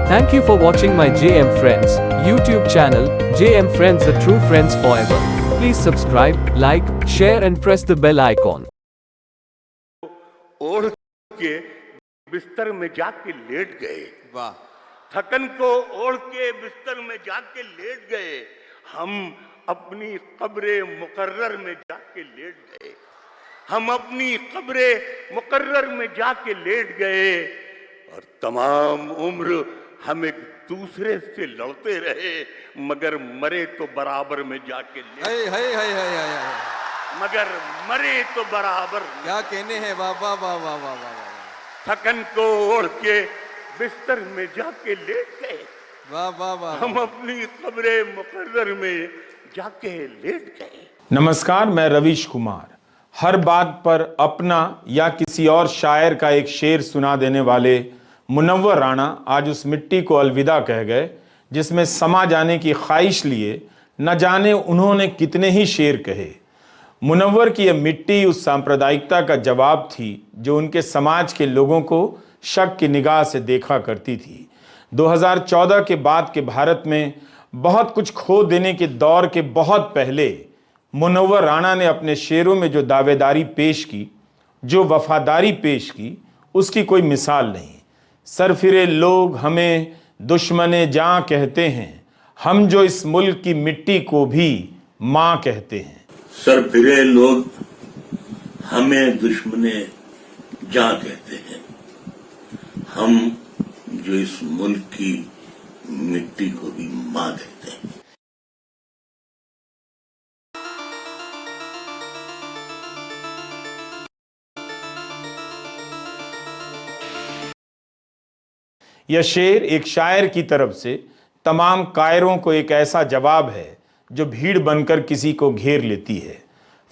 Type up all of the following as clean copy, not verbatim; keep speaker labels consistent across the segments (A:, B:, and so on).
A: Thank you for watching my JM Friends YouTube channel, JM Friends, the true friends forever. Please subscribe, like, share and press the bell icon.
B: ओढ़ के बिस्तर में जाके late गए।
C: वाह।
B: थकन को ओढ़ के बिस्तर में जाके लेट गए। हम अपनी कब्रे मुकर्रर में जाके लेट गए। हम अपनी कब्रे मुकर्रर में जाके लेट गए और तमाम उम्र हम एक दूसरे से लड़ते रहे, मगर मरे तो बराबर में जाके लेट मगर मरे तो बराबर।
C: क्या कहने हैं, वाह वाह वाह वाह वाह वाह।
B: थकन को ओढ़ के बिस्तर में जाके लेट गए।
C: वाह वाह वाह।
B: हम अपनी कब्रे मुकर्रर में जाके लेट गए।
D: नमस्कार, मैं रवीश कुमार। हर बात पर अपना या किसी और शायर का एक शेर सुना देने वाले मुनव्वर राणा आज उस मिट्टी को अलविदा कह गए जिसमें समा जाने की ख्वाहिश लिए न जाने उन्होंने कितने ही शेर कहे। मुनव्वर की यह मिट्टी उस सांप्रदायिकता का जवाब थी जो उनके समाज के लोगों को शक की निगाह से देखा करती थी। 2014 के बाद के भारत में बहुत कुछ खो देने के दौर के बहुत पहले मुनव्वर राणा ने अपने शेरों में जो दावेदारी पेश की, जो वफादारी पेश की, उसकी कोई मिसाल नहीं। सरफिरे लोग हमें दुश्मने जां कहते हैं, हम जो इस मुल्क की मिट्टी को भी मां कहते हैं।
B: सरफिरे लोग हमें दुश्मने जां कहते हैं, हम जो इस मुल्क की मिट्टी को भी मां कहते हैं।
D: यह शेर एक शायर की तरफ से तमाम कायरों को एक ऐसा जवाब है जो भीड़ बनकर किसी को घेर लेती है।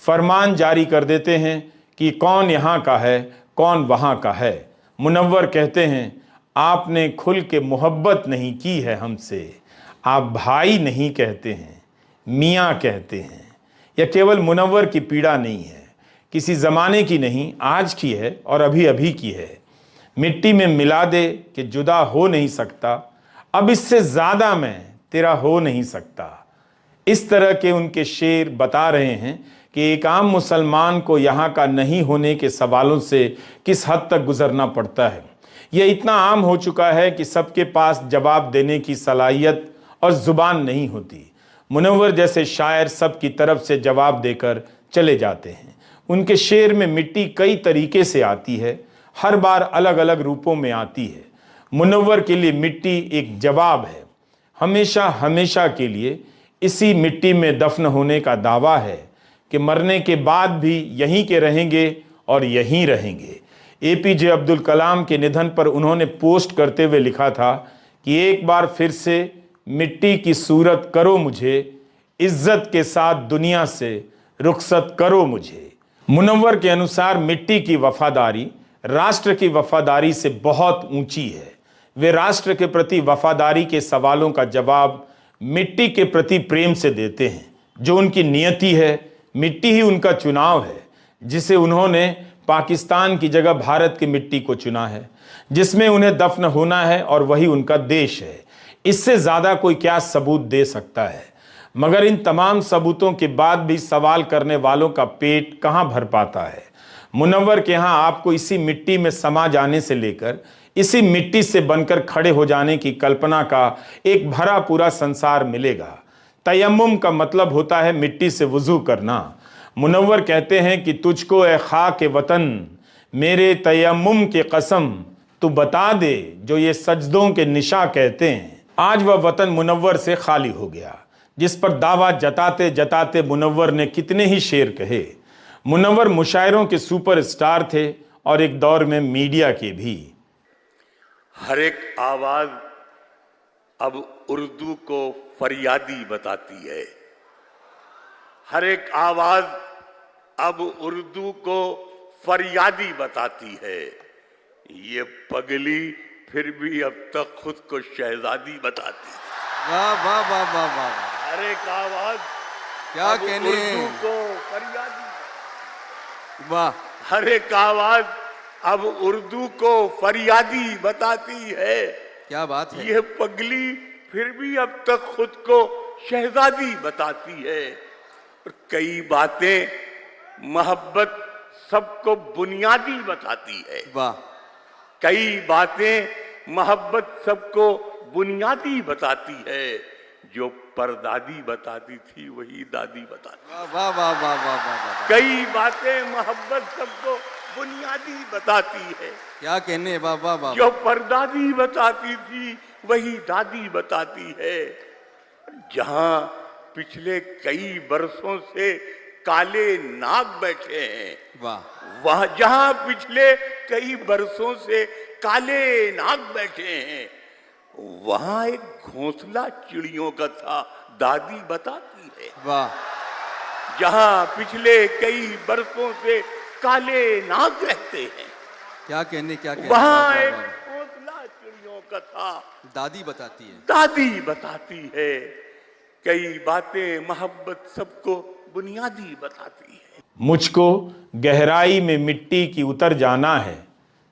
D: फरमान जारी कर देते हैं कि कौन यहाँ का है, कौन वहाँ का है। मुनव्वर कहते हैं, आपने खुल के मोहब्बत नहीं की है हमसे, आप भाई नहीं कहते हैं, मियाँ कहते हैं। यह केवल मुनव्वर की पीड़ा नहीं है, किसी ज़माने की नहीं, आज की है और अभी अभी की है। मिट्टी में मिला दे कि जुदा हो नहीं सकता, अब इससे ज़्यादा मैं तेरा हो नहीं सकता। इस तरह के उनके शेर बता रहे हैं कि एक आम मुसलमान को यहाँ का नहीं होने के सवालों से किस हद तक गुजरना पड़ता है। यह इतना आम हो चुका है कि सबके पास जवाब देने की सलाहियत और ज़ुबान नहीं होती। मुनव्वर जैसे शायर सब की तरफ से जवाब देकर चले जाते हैं। उनके शेर में मिट्टी कई तरीके से आती है, हर बार अलग अलग रूपों में आती है। मुनव्वर के लिए मिट्टी एक जवाब है। हमेशा हमेशा के लिए इसी मिट्टी में दफन होने का दावा है कि मरने के बाद भी यहीं के रहेंगे और यहीं रहेंगे। APJ अब्दुल कलाम के निधन पर उन्होंने पोस्ट करते हुए लिखा था कि एक बार फिर से मिट्टी की सूरत करो मुझे, इज्जत के साथ दुनिया से रुखसत करो मुझे। मुनव्वर के अनुसार मिट्टी की वफादारी राष्ट्र की वफादारी से बहुत ऊंची है। वे राष्ट्र के प्रति वफादारी के सवालों का जवाब मिट्टी के प्रति प्रेम से देते हैं। जो उनकी नियति है, मिट्टी ही उनका चुनाव है, जिसे उन्होंने पाकिस्तान की जगह भारत की मिट्टी को चुना है, जिसमें उन्हें दफन होना है और वही उनका देश है। इससे ज़्यादा कोई क्या सबूत दे सकता है? मगर इन तमाम सबूतों के बाद भी सवाल करने वालों का पेट कहाँ भर पाता है। मुनव्वर के यहाँ आपको इसी मिट्टी में समा जाने से लेकर इसी मिट्टी से बनकर खड़े हो जाने की कल्पना का एक भरा पूरा संसार मिलेगा। तयम्मुम का मतलब होता है मिट्टी से वुजू करना। मुनव्वर कहते हैं कि तुझको ए खाके वतन मेरे तयम्मुम के कसम, तू बता दे जो ये सजदों के निशा कहते हैं। आज वह वतन मुनव्वर से खाली हो गया, जिस पर दावा जताते जताते मुनव्वर ने कितने ही शेर कहे। मुनव्वर मुशायरों के सुपरस्टार थे और एक दौर में मीडिया के भी।
B: हर एक आवाज अब उर्दू को फरियादी बताती है। हर एक आवाज अब उर्दू को फरियादी बताती है। ये पगली फिर भी अब तक खुद को शहजादी बताती है।
C: वाह वाह वाह वाह वाह।
B: हर एक आवाज
C: क्या
B: अब
C: कहने
B: उर्दू
C: हैं।
B: को फरियादी।
C: वाह।
B: हर एक आवाज अब उर्दू को फरियादी बताती है।
C: क्या बात है।
B: ये पगली फिर भी अब तक खुद को शहजादी बताती है। और कई बातें मोहब्बत सबको बुनियादी बताती है।
C: वाह।
B: कई बातें मोहब्बत सबको बुनियादी बताती है। जो परदादी बताती थी वही दादी बताती।
C: वाह वाह वाह वाह वाह वाह वाह।
B: कई बातें मोहब्बत सबको बुनियादी बताती है।
C: क्या कहने, वाह वाह वाह।
B: जो परदादी बताती थी वही दादी बताती है। जहां पिछले कई बरसों से काले नाग बैठे हैं,
C: वाह।
B: वहां जहां पिछले कई बरसों से काले नाग बैठे हैं, वहां एक घोंसला चिड़ियों का था, दादी बताती है।
C: वाह।
B: जहां पिछले कई बरसों से काले नाग रहते हैं,
C: क्या कहने, क्या कहने।
B: वहां
C: वाह, वाह,
B: एक
C: वाह।
B: घोंसला चिड़ियों का था,
C: दादी बताती है।
B: दादी बताती है। कई बातें मोहब्बत सबको बुनियादी बताती है।
D: मुझको गहराई में मिट्टी की उतर जाना है,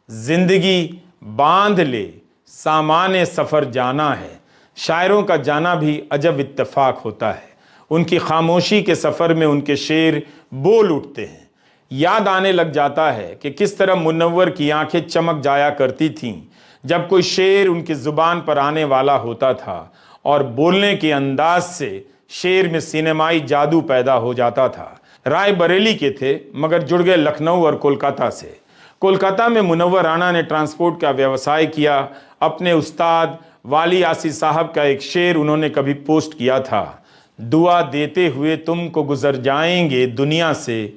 D: जिंदगी बांध ले सामान्य सफर जाना है। शायरों का जाना भी अजब इत्तेफाक होता है। उनकी खामोशी के सफर में उनके शेर बोल उठते हैं। याद आने लग जाता है कि किस तरह मुनव्वर की आंखें चमक जाया करती थीं जब कोई शेर उनकी जुबान पर आने वाला होता था और बोलने के अंदाज से शेर में सिनेमाई जादू पैदा हो जाता था। राय बरेली के थे मगर जुड़ गए लखनऊ और कोलकाता से। कोलकाता में मुनव्वर राणा ने ट्रांसपोर्ट का व्यवसाय किया। अपने उस्ताद वाली आसी साहब का एक शेर उन्होंने कभी पोस्ट किया था, दुआ देते हुए तुमको गुजर जाएंगे दुनिया से,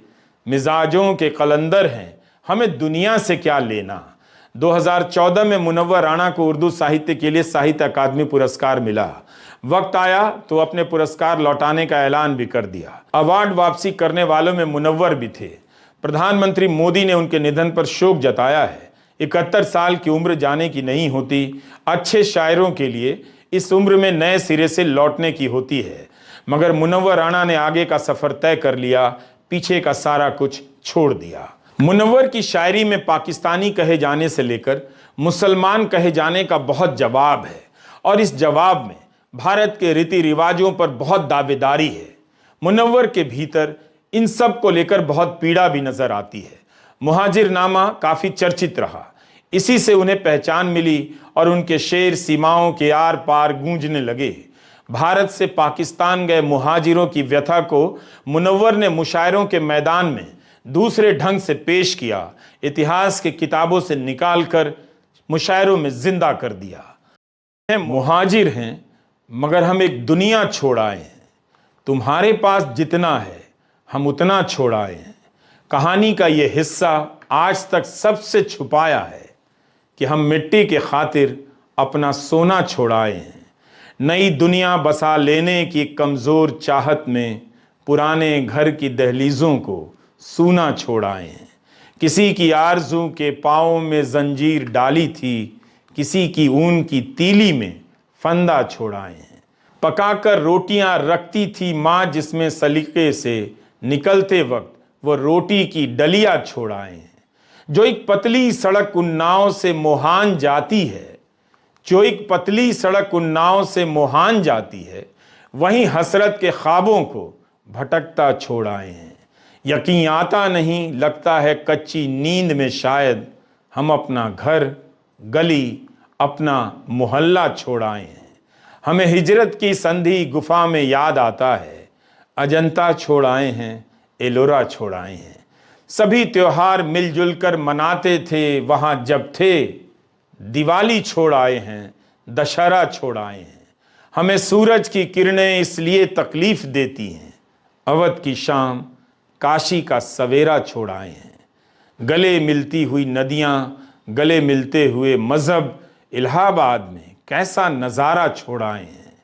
D: मिजाजों के कलंदर हैं हमें दुनिया से क्या लेना। 2014 में मुनव्वर राणा को उर्दू साहित्य के लिए साहित्य अकादमी पुरस्कार मिला। वक्त आया तो अपने पुरस्कार लौटाने का ऐलान भी कर दिया। अवार्ड वापसी करने वालों में मुनव्वर भी थे। प्रधानमंत्री मोदी ने उनके निधन पर शोक जताया है। 71 साल की उम्र जाने की नहीं होती। अच्छे शायरों के लिए इस उम्र में नए सिरे से लौटने की होती है, मगर मुनव्वर राणा ने आगे का सफर तय कर लिया, पीछे का सारा कुछ छोड़ दिया। मुनव्वर की शायरी में पाकिस्तानी कहे जाने से लेकर मुसलमान कहे जाने का बहुत जवाब है, और इस जवाब में भारत के रीति रिवाजों पर बहुत दावेदारी है। मुनव्वर के भीतर इन सब को लेकर बहुत पीड़ा भी नजर आती है। मुहाजिरनामा काफी चर्चित रहा, इसी से उन्हें पहचान मिली और उनके शेर सीमाओं के आर पार गूंजने लगे। भारत से पाकिस्तान गए मुहाजिरों की व्यथा को मुनव्वर ने मुशायरों के मैदान में दूसरे ढंग से पेश किया, इतिहास की किताबों से निकालकर मुशायरों में जिंदा कर दिया। हम मुहाजिर हैं मगर हम एक दुनिया छोड़ आए हैं, तुम्हारे पास जितना है हम उतना छोड़ आए हैं। कहानी का ये हिस्सा आज तक सबसे छुपाया है कि हम मिट्टी के खातिर अपना सोना छोड़ आए हैं। नई दुनिया बसा लेने की कमज़ोर चाहत में पुराने घर की दहलीज़ों को सूना छोड़ आए हैं। किसी की आरज़ू के पाँव में जंजीर डाली थी, किसी की ऊन की तीली में फंदा छोड़ आए हैं। पकाकर रोटियां रखती थी माँ जिसमें सलीके से निकलते वक्त वो रोटी की डलिया छोड़ आए हैं। जो एक पतली सड़क उन्नाव से मोहान जाती है, जो एक पतली सड़क उन्नाव से मोहान जाती है, वहीं हसरत के ख्वाबों को भटकता छोड़ आए हैं। यकीन आता नहीं, लगता है कच्ची नींद में शायद हम अपना घर, गली, अपना मोहल्ला छोड़ आए हैं। हमें हिजरत की संधि गुफा में याद आता है, अजंता छोड़ आए हैं, एलोरा छोड़ आए हैं। सभी त्योहार मिलजुल कर मनाते थे वहाँ जब थे, दिवाली छोड़ आए हैं, दशहरा छोड़ आए हैं। हमें सूरज की किरणें इसलिए तकलीफ देती हैं, अवध की शाम, काशी का सवेरा छोड़ आए हैं। गले मिलती हुई नदियाँ, गले मिलते हुए मजहब, इलाहाबाद में कैसा नज़ारा छोड़ आए हैं।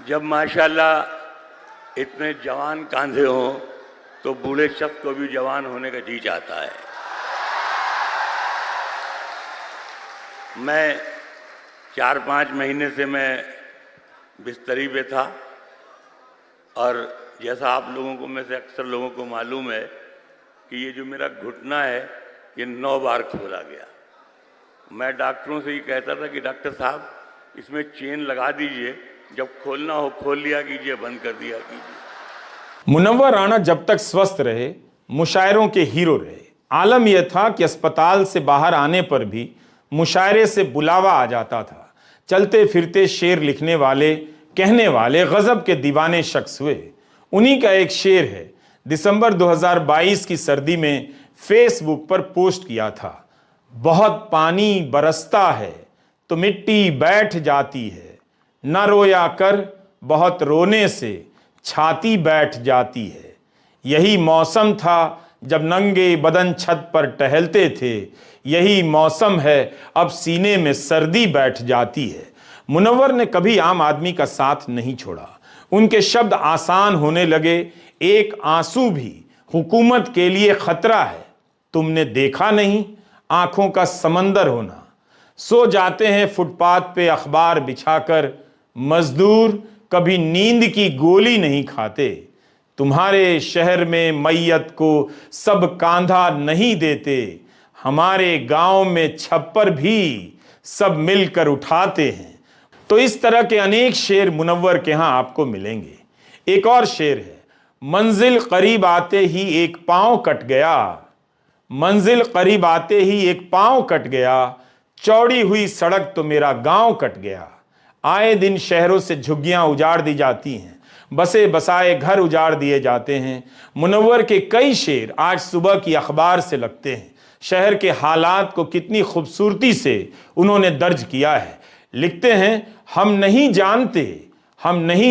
B: जब माशाल्लाह इतने जवान कांधे हों तो बूढ़े शख्स को भी जवान होने का जी चाहता है। मैं 4-5 महीने से मैं बिस्तरी पे था, और जैसा आप लोगों को में से अक्सर लोगों को मालूम है कि ये जो मेरा घुटना है ये 9 बार खोला गया। मैं डॉक्टरों से ही कहता था कि डॉक्टर साहब इसमें चेन लगा दीजिए, जब खोलना हो खोल लिया कीजिए, बंद कर दिया कीजिए।
D: मुनव्वर राणा जब तक स्वस्थ रहे मुशायरों के हीरो रहे। आलम यह था कि अस्पताल से बाहर आने पर भी मुशायरे से बुलावा आ जाता था। चलते फिरते शेर लिखने वाले, कहने वाले गजब के दीवाने शख्स हुए। उन्हीं का एक शेर है, दिसंबर 2022 की सर्दी में फेसबुक पर पोस्ट किया था। बहुत पानी बरसता है तो मिट्टी बैठ जाती है, न रोया कर बहुत रोने से छाती बैठ जाती है। यही मौसम था जब नंगे बदन छत पर टहलते थे, यही मौसम है अब सीने में सर्दी बैठ जाती है। मुनव्वर ने कभी आम आदमी का साथ नहीं छोड़ा। उनके शब्द आसान होने लगे। एक आंसू भी हुकूमत के लिए खतरा है, तुमने देखा नहीं आंखों का समंदर होना। सो जाते हैं फुटपाथ पे अखबार बिछाकर, मजदूर कभी नींद की गोली नहीं खाते। तुम्हारे शहर में मैयत को सब कांधा नहीं देते, हमारे गांव में छप्पर भी सब मिलकर उठाते हैं। तो इस तरह के अनेक शेर मुनव्वर के यहां आपको मिलेंगे। एक और शेर है, मंजिल करीब आते ही एक पांव कट गया, मंजिल करीब आते ही एक पांव कट गया, चौड़ी हुई सड़क तो मेरा गांव कट गया। आए दिन शहरों से झुग्गियां उजाड़ दी जाती हैं, बसे बसाए घर उजाड़ दिए जाते हैं। मुनव्वर के कई शेर आज सुबह की अखबार से लगते हैं। शहर के हालात को कितनी खूबसूरती से उन्होंने दर्ज किया है। लिखते हैं, हम नहीं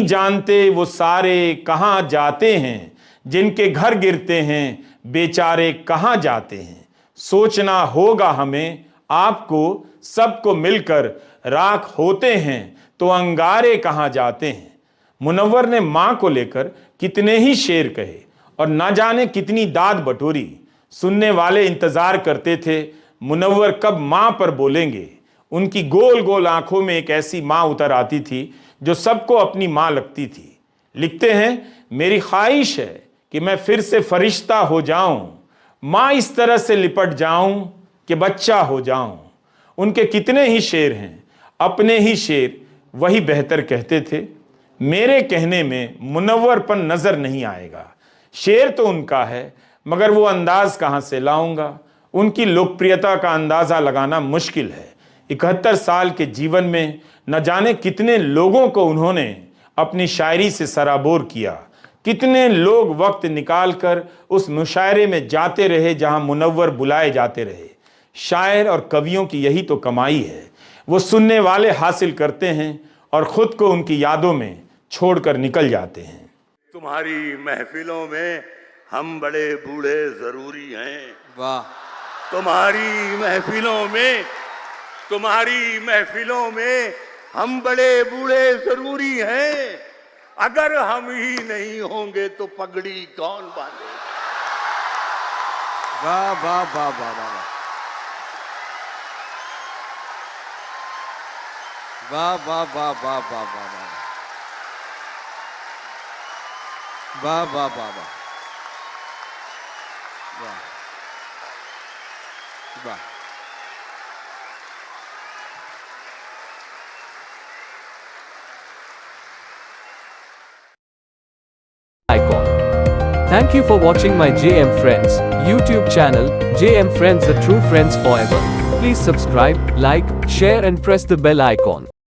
D: जानते वो सारे कहाँ जाते हैं, जिनके घर गिरते हैं बेचारे कहाँ जाते हैं। सोचना होगा हमें आपको, सबको मिलकर राख होते हैं तो अंगारे कहाँ जाते हैं। मुनव्वर ने मां को लेकर कितने ही शेर कहे और ना जाने कितनी दाद बटोरी। सुनने वाले इंतजार करते थे मुनव्वर कब मां पर बोलेंगे। उनकी गोल गोल आंखों में एक ऐसी मां उतर आती थी जो सबको अपनी मां लगती थी। लिखते हैं, मेरी ख्वाहिश है कि मैं फिर से फरिश्ता हो जाऊं, मां इस तरह से लिपट जाऊं कि बच्चा हो जाऊं। उनके कितने ही शेर हैं, अपने ही शेर वही बेहतर कहते थे। मेरे कहने में मुनव्वरपन नजर नहीं आएगा। शेर तो उनका है, मगर वो अंदाज कहां से लाऊंगा। उनकी लोकप्रियता का अंदाजा लगाना मुश्किल है। 71 साल के जीवन में न जाने कितने लोगों को उन्होंने अपनी शायरी से सराबोर किया। कितने लोग वक्त निकालकर उस मुशायरे में जाते रहे जहां मुनव्वर बुलाए जाते रहे। शायर और कवियों की यही तो कमाई है, वो सुनने वाले हासिल करते हैं और खुद को उनकी यादों में छोड़कर निकल जाते हैं।
B: तुम्हारी महफिलों में हम बड़े बूढ़े जरूरी हैं।
C: वाह।
B: तुम्हारी महफिलों में हम बड़े बूढ़े जरूरी हैं। अगर हम ही नहीं होंगे तो पगड़ी कौन बांधे।
C: वाह वाह वाह वाह वाह वाह वाह वाह वाह वाह वाह वाह वाह वाह वाह वाह वाह।
A: Icon. Thank you for watching my JM Friends YouTube channel, JM Friends, the true friends forever. Please subscribe, like, share and press the bell icon.